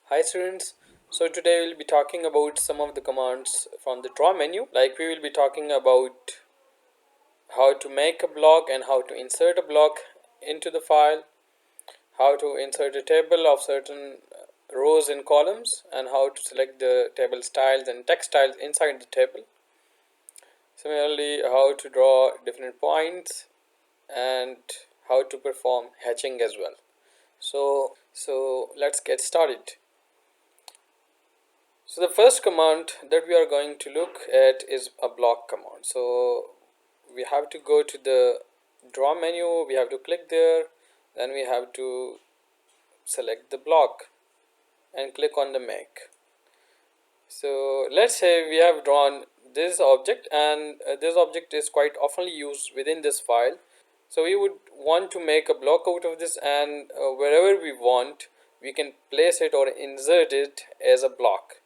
Hi students, so today we'll be talking about some of the commands from the draw menu. Like we will be talking about how to make a block and how to insert a block into the file, how to insert a table of certain rows and columns, and how to select the table styles and text styles inside the table. Similarly, how to draw different points and how to perform hatching as well. So let's get started. So the first command that we are going to look at is a block command. So we have to go to the draw menu, we have to click there, then we have to select the block and click on the make. So let's say we have drawn this object, and this object is quite often used within this file. So we would want to make a block out of this, and wherever we want we can place it or insert it as a block.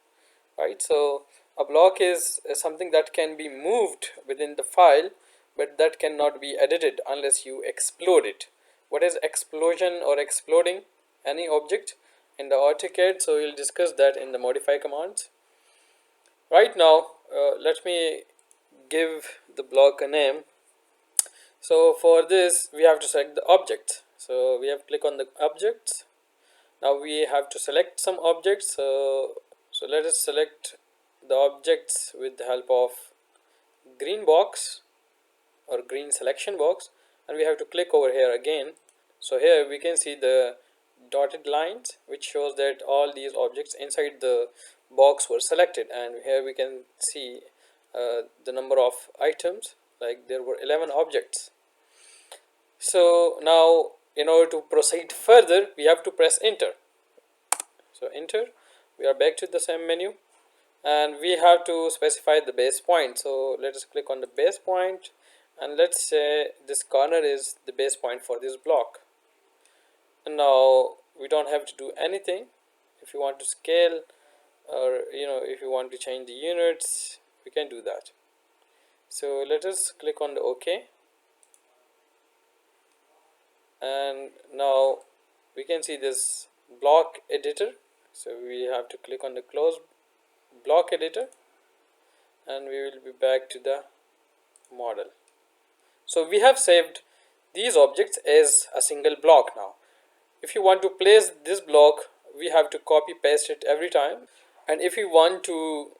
Right, so a block is something that can be moved within the file, but that cannot be edited unless you explode it. What is explosion or exploding any object in the AutoCAD? So we'll discuss that in the modify commands. Right now, let me give the block a name. So for this we have to select the object. So we have to click on the objects. Now we have to select some objects. So let us select the objects with the help of green box or green selection box, and we have to click over here again. So here we can see the dotted lines which shows that all these objects inside the box were selected, and here we can see the number of items, like there were 11 objects. So now in order to proceed further we have to press enter. So enter, we are back to the same menu, and we have to specify the base point. So let us click on the base point, and let's say this corner is the base point for this block. And now we don't have to do anything. If you want to scale, or if you want to change the units, we can do that. So let us click on the OK, and now we can see this block editor. So we have to click on the close block editor, and we will be back to the model. So we have saved these objects as a single block. Now if you want to place this block, we have to copy paste it every time, and if you want to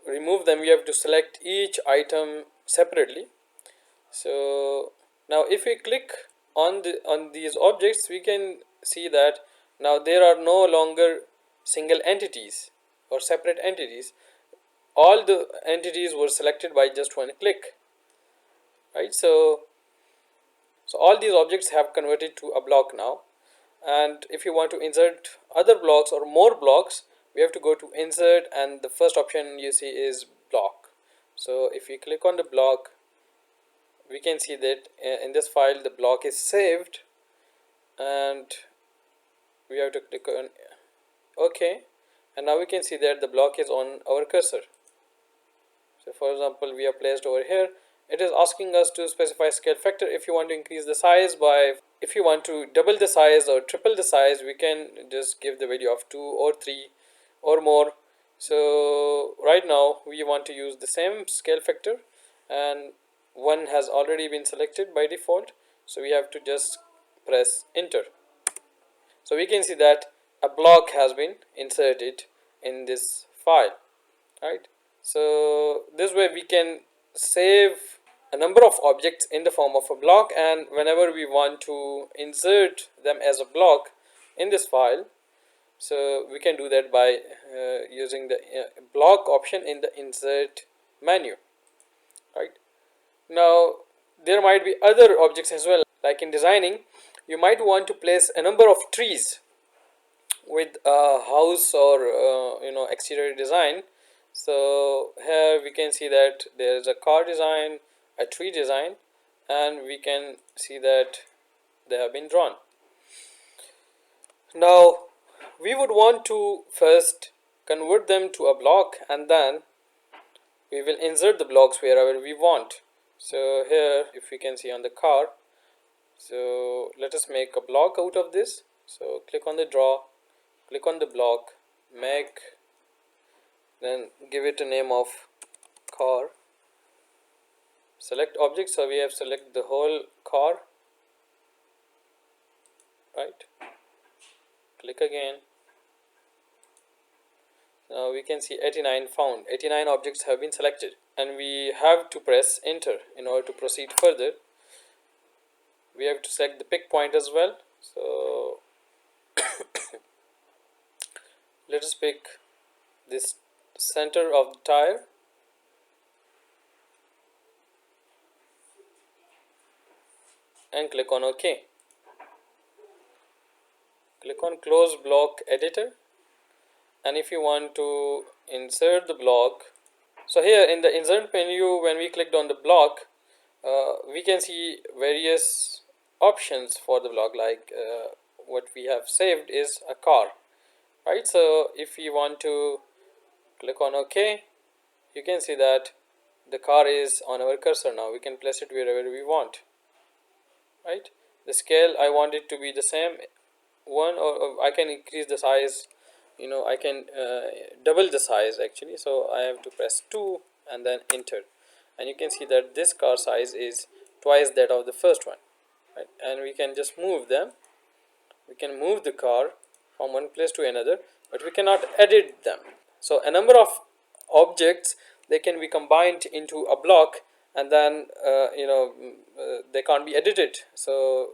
remove them, we have to select each item separately. So now if we click on these objects, we can see that now there are no longer single entities or separate entities. All the entities were selected by just one click. Right, so all these objects have converted to a block now, and if you want to insert other blocks or more blocks, we have to go to insert, and the first option you see is block. So if we click on the block, we can see that in this file the block is saved, and we have to click on OK, and now we can see that the block is on our cursor. So for example, we are placed over here. It is asking us to specify scale factor. If you want to increase the size by, if you want to double the size or triple the size, we can just give the value of 2 or 3 or more. So right now we want to use the same scale factor, and one has already been selected by default, so we have to just press enter. So we can see that a block has been inserted in this file. Right, so this way we can save a number of objects in the form of a block, and whenever we want to insert them as a block in this file, so we can do that by using the block option in the insert menu. Right, now there might be other objects as well, like in designing you might want to place a number of trees with a house or exterior design. So here we can see that there is a car design, a tree design, and we can see that they have been drawn. Now we would want to first convert them to a block, and then we will insert the blocks wherever we want. So here if we can see on the car, so let us make a block out of this. So click on the draw, click on the block, make, then give it a name of car. Select object, so we have select the whole car, right? Click again. Now we can see 89 found. 89 objects have been selected, and we have to press enter in order to proceed further. We have to select the pick point as well. So let us pick this center of the tire and click on OK. Click on close block editor, and if you want to insert the block, so here in the insert menu, when we clicked on the block, we can see various options for the block, like what we have saved is a car, right? So if we want to click on OK, you can see that the car is on our cursor. Now we can place it wherever we want, right? The scale, I want it to be the same one, or I can increase the size, I can double the size actually. So I have to press 2 and then enter, and you can see that this car size is twice that of the first one, right? And we can just move them. We can move the car from one place to another, but we cannot edit them. So a number of objects, they can be combined into a block, and then they can't be edited, so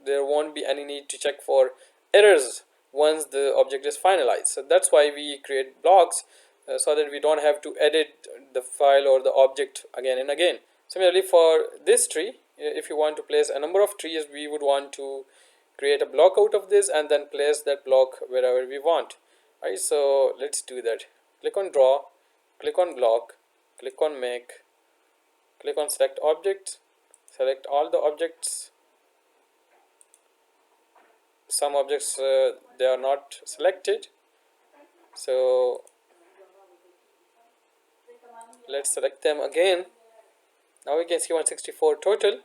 there won't be any need to check for errors once the object is finalized. So that's why we create blocks, so that we don't have to edit the file or the object again and again. Similarly, for this tree, if you want to place a number of trees, we would want to create a block out of this and then place that block wherever we want, right? So let's do that. Click on draw, click on block, click on make, click on select object, select all the objects. Some objects they are not selected, so let's select them again. Now we can see 164 total,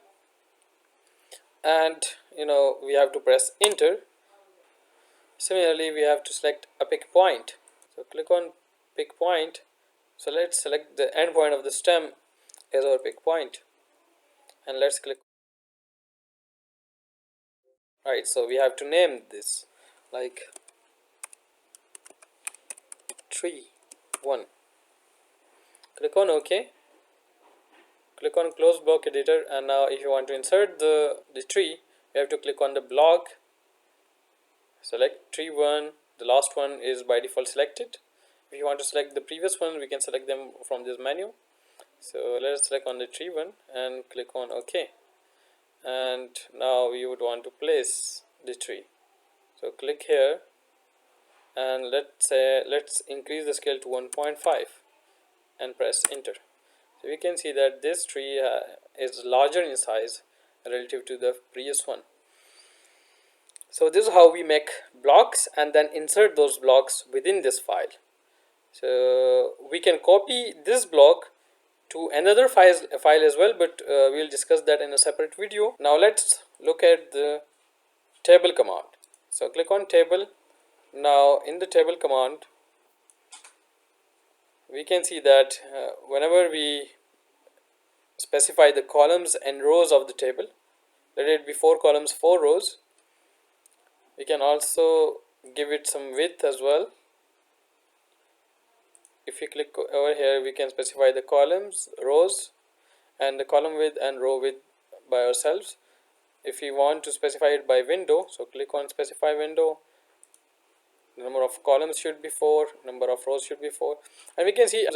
and we have to press enter. Similarly, we have to select a pick point, so click on pick point. So let's select the end point of the stem as our pick point, and let's click. Right, so we have to name this like tree 1. Click on OK, click on close block editor, and now if you want to insert the tree, you have to click on the block, select tree 1. The last one is by default selected. If you want to select the previous one, we can select them from this menu. So let's select on the tree 1 and click on OK, and now we would want to place the tree. So click here, and let's increase the scale to 1.5 and press enter. So we can see that this tree is larger in size relative to the previous one. So this is how we make blocks and then insert those blocks within this file. So we can copy this block to another file as well, but we'll discuss that in a separate video. Now let's look at the table command. So click on table. Now in the table command, we can see that whenever we specify the columns and rows of the table, let it be 4 columns 4 rows, we can also give it some width as well. If you click over here, we can specify the columns, rows, and the column width and row width by ourselves. If we want to specify it by window, so click on specify window. The number of columns should be 4, number of rows should be 4, and we can see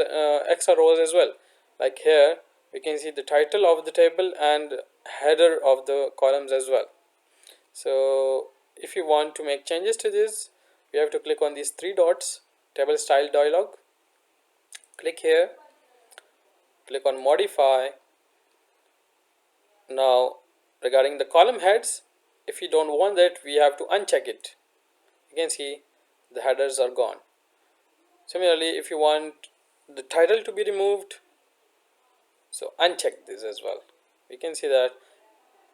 extra rows as well. Like here, we can see the title of the table and header of the columns as well. So if you want to make changes to this, we have to click on these 3 dots, table style dialog. Click here, click on modify. Now regarding the column heads, if you don't want that, we have to uncheck it. You can see the headers are gone. Similarly, if you want the title to be removed, so uncheck this as well. We can see that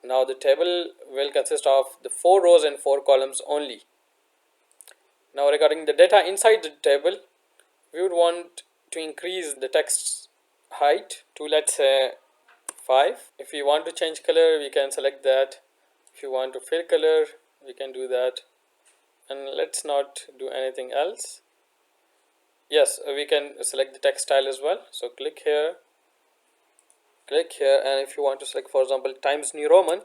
now the table will consist of the 4 rows and 4 columns only. Now regarding the data inside the table, we would want to increase the text height to, let's say, 5. If we want to change color, we can select that. If you want to fill color, we can do that. And let's not do anything else. Yes, we can select the text style as well. So click here, and if you want to select, for example, Times New Roman,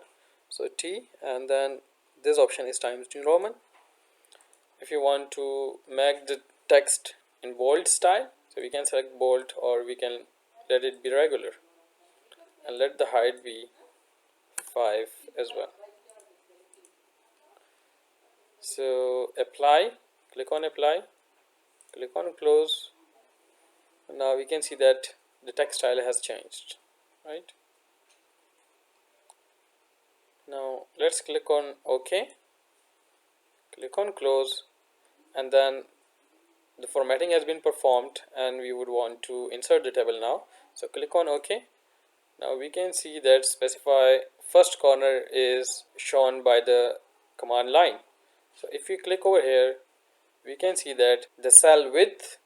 so T, and then this option is Times New Roman. If you want to make the text in bold style, so we can select bold, or we can let it be regular and let the height be 5 as well. So apply, click on apply, click on close. Now we can see that the text style has changed, right? Now let's click on OK, click on close, and then the formatting has been performed and we would want to insert the table now. So click on OK. Now we can see that specify first corner is shown by the command line. So if we click over here, we can see that the cell width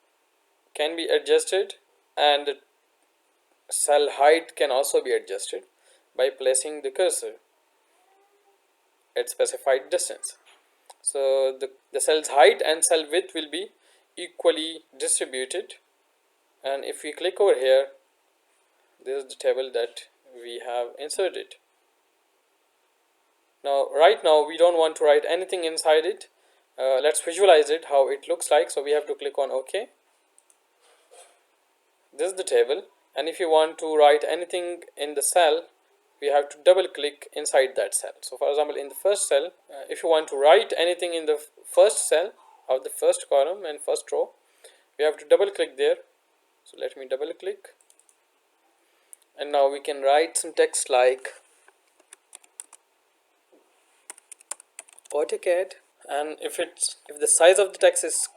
can be adjusted and the cell height can also be adjusted by placing the cursor at specified distance. So the cell's height and cell width will be equally distributed, and if we click over here, this is the table that we have inserted. Now right now we don't want to write anything inside it. Let's visualize it how it looks like. So we have to click on OK. This is the table, and if you want to write anything in the cell, we have to double click inside that cell. So for example, in the first cell, if you want to write anything in the first cell of the first column and first row, we have to double click there. So let me double click, and now we can write some text like AutoCAD. And if the size of the text is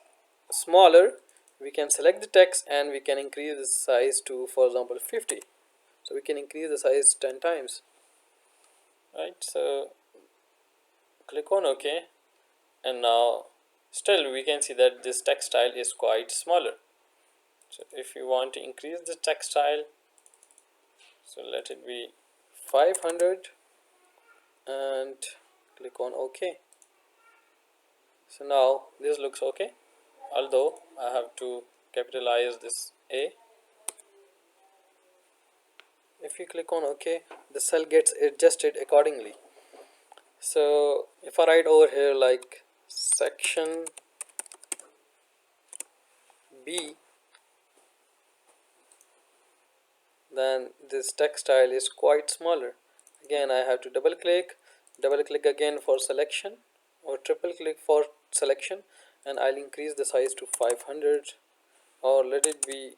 smaller, we can select the text and we can increase the size to, for example, 50. So we can increase the size 10 times, right? So click on OK, and now still we can see that this text style is quite smaller. So if you want to increase the text style, so let it be 500 and click on OK. So now this looks okay, although I have to capitalize this A. If you click on OK, the cell gets adjusted accordingly. So if I write over here like section B, then this text style is quite smaller. Again, I have to double click again for selection, or triple click for selection, and I'll increase the size to 500, or let it be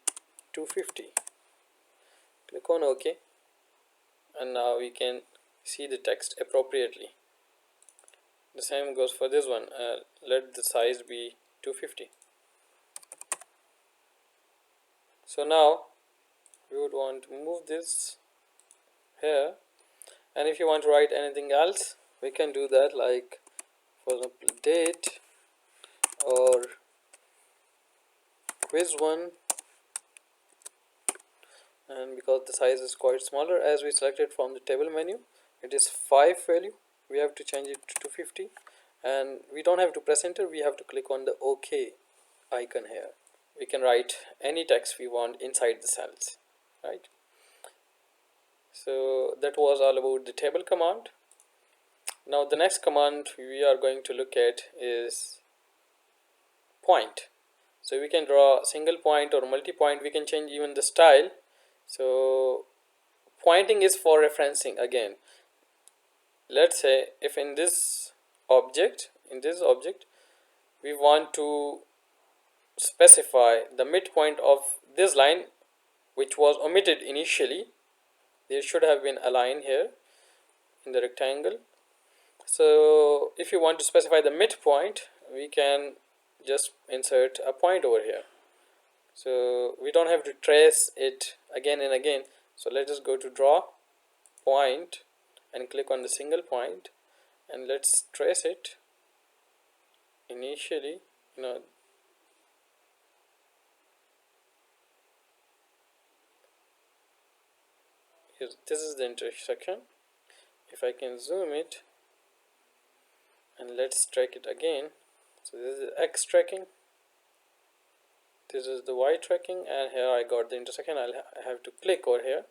250. Click on OK, and now we can see the text appropriately. The same goes for this one. Let the size be 250. So now we would want to move this here, and if you want to write anything else, we can do that, like for example date or quiz 1, and because the size is quite smaller, as we selected from the table menu, it is 5 value, we have to change it to 250, and we don't have to press enter, we have to click on the OK icon here. We can write any text we want inside the cells, right? So that was all about the table command. Now the next command we are going to look at is point. So we can draw single point or multi-point, we can change even the style. So pointing is for referencing. Again, let's say if in this object we want to specify the midpoint of this line, which was omitted initially, there should have been a line here in the rectangle. So if you want to specify the midpoint, we can just insert a point over here, so we don't have to trace it again and again. So let us go to draw point and click on the single point, and let's trace it initially you know, here, this is the intersection. If I can zoom it and let's track it again, so this is X tracking, this is the Y tracking, and here I got the intersection. I have to click over here,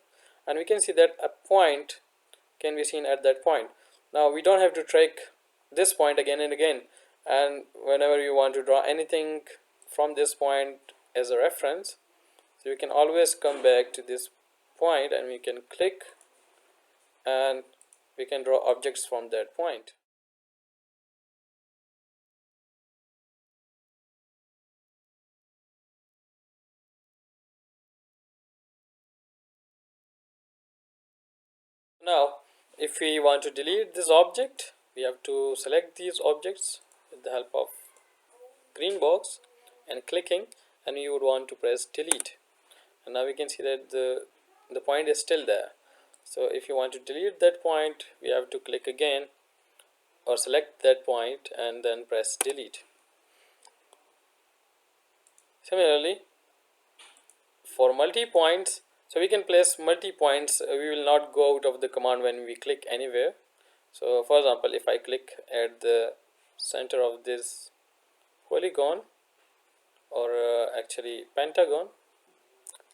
and we can see that a point can be seen at that point. Now we don't have to track this point again and again, and whenever you want to draw anything from this point as a reference, so we can always come back to this point and we can click and we can draw objects from that point. Now if we want to delete this object, we have to select these objects with the help of green box and clicking, and you would want to press delete, and now we can see that the point is still there. So if you want to delete that point, we have to click again or select that point and then press delete. Similarly, for multi-points, so we can place multi-points. We will not go out of the command when we click anywhere. So for example, if I click at the center of this polygon, or actually pentagon,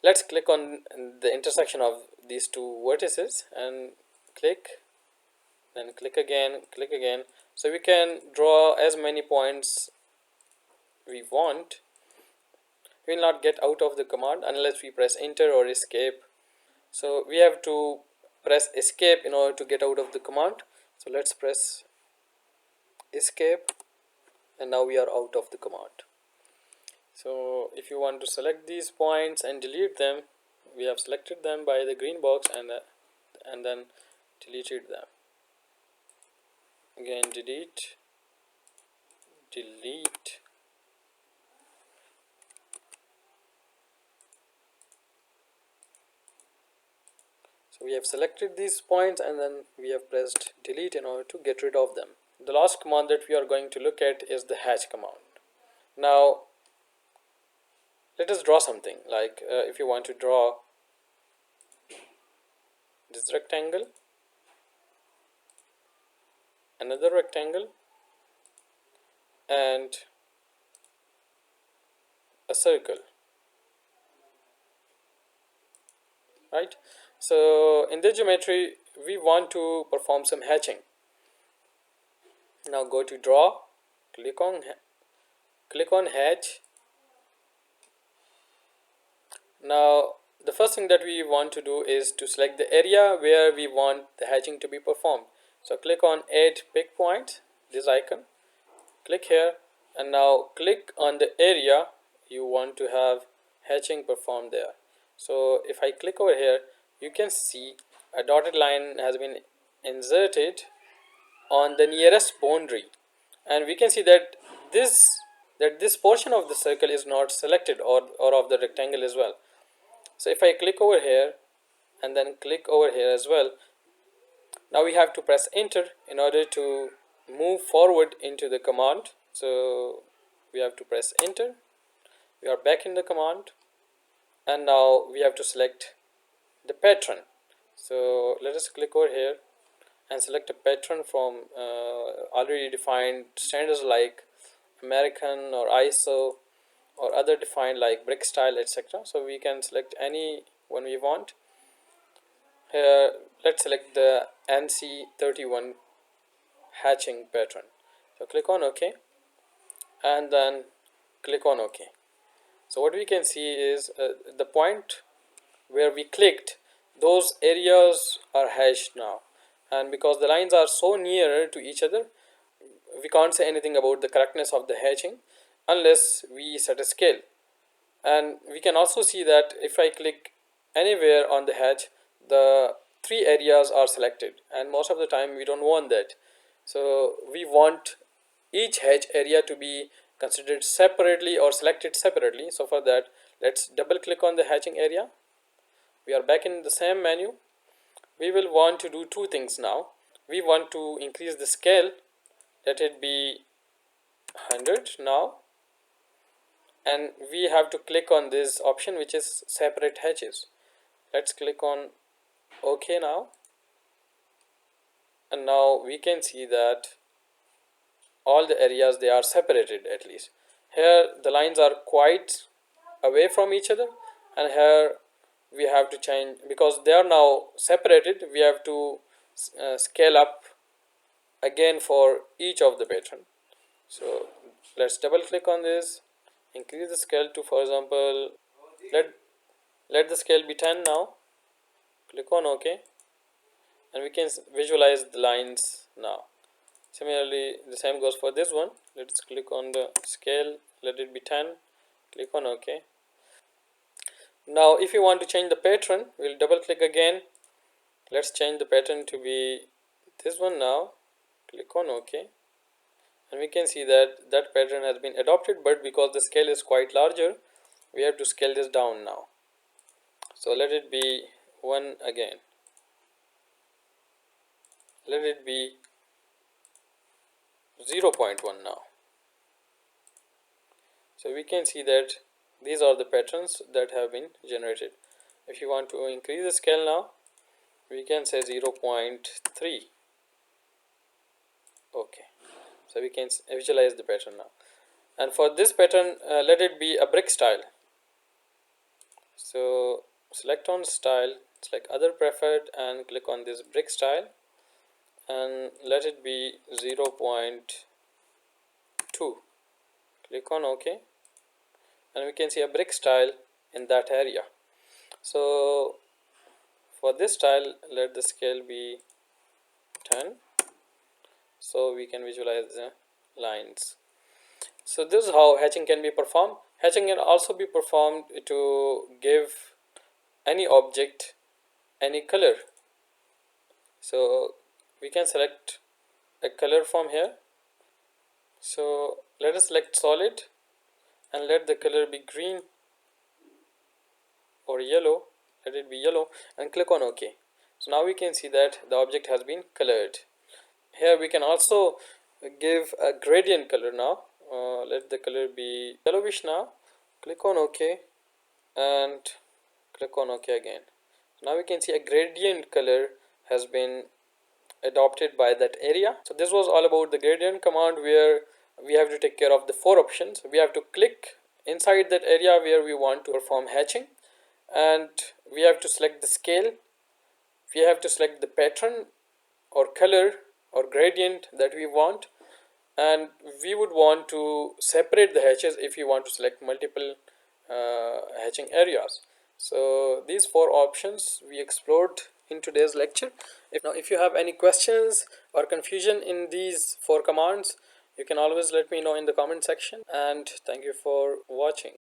let's click on the intersection of these two vertices and click, then click again, so we can draw as many points we want. We will not get out of the command unless we press enter or escape. So we have to press escape in order to get out of the command. So let's press escape, and now we are out of the command. So if you want to select these points and delete them, we have selected them by the green box and then deleted them. Again delete, delete. So we have selected these points and then we have pressed delete in order to get rid of them. The last command that we are going to look at is the hatch command. Now let us draw something like if you want to draw this rectangle, another rectangle, and a circle, right? So in the geometry we want to perform some hatching. Now go to draw, click on hatch. Now the first thing that we want to do is to select the area where we want the hatching to be performed. So click on add pick point, this icon, click here, and now click on the area you want to have hatching performed there. So if I click over here, you can see a dotted line has been inserted on the nearest boundary, and we can see that this portion of the circle is not selected, or of the rectangle as well. So if I click over here and then click over here as well, now we have to press enter in order to move forward into the command. So we have to press enter, we are back in the command, and now we have to select the pattern. So let us click over here and select a pattern from already defined standards like American or ISO, or other defined like brick style, etc. So we can select any one we want. Here let's select the NC31 hatching pattern. So click on OK and then click on OK. So what we can see is the point where we clicked, those areas are hatched now, and because the lines are so near to each other, we can't say anything about the correctness of the hatching unless we set a scale. And we can also see that if I click anywhere on the hatch, the three areas are selected, and most of the time we don't want that. So we want each hatch area to be considered separately or selected separately. So for that, let's double click on the hatching area. We are back in the same menu. We will want to do two things now. We want to increase the scale, let it be 100 now, and we have to click on this option which is separate hatches. Let's click on OK now, and now we can see that all the areas, they are separated. At least here the lines are quite away from each other, and here we have to change because they are now separated. We have to scale up again for each of the pattern. So let's double click on this, increase the scale to, for example, let let the scale be 10 now. Click on OK, and we can visualize the lines now. Similarly, the same goes for this one. Let's click on the scale, let it be 10, click on OK. Now if you want to change the pattern, we'll double click again. Let's change the pattern to be this one now. Click on OK, and we can see that that pattern has been adopted, but because the scale is quite larger, we have to scale this down now. So let it be 1 again, let it be 0.1 now. So we can see that these are the patterns that have been generated. If you want to increase the scale now, we can say 0.3. Okay, so we can visualize the pattern now. And for this pattern, let it be a brick style. So select on style, select other preferred, and click on this brick style, and let it be 0.2. Click on OK, and we can see a brick style in that area. So for this style, let the scale be 10, so we can visualize the lines. So this is how hatching can be performed. Hatching can also be performed to give any object any color. So we can select a color from here. So let us select solid and let the color be green or yellow. Let it be yellow, and click on OK. So now we can see that the object has been colored. Here we can also give a gradient color now. Let the color be yellowish now. Click on OK and click on OK again. Now we can see a gradient color has been adopted by that area. So this was all about the gradient command, where we have to take care of the 4 options. We have to click inside that area where we want to perform hatching, and we have to select the scale, we have to select the pattern or color or gradient that we want, and we would want to separate the hatches if you want to select multiple hatching areas. So these 4 options we explored in today's lecture. If you have any questions or confusion in these 4 commands, you can always let me know in the comment section, and thank you for watching.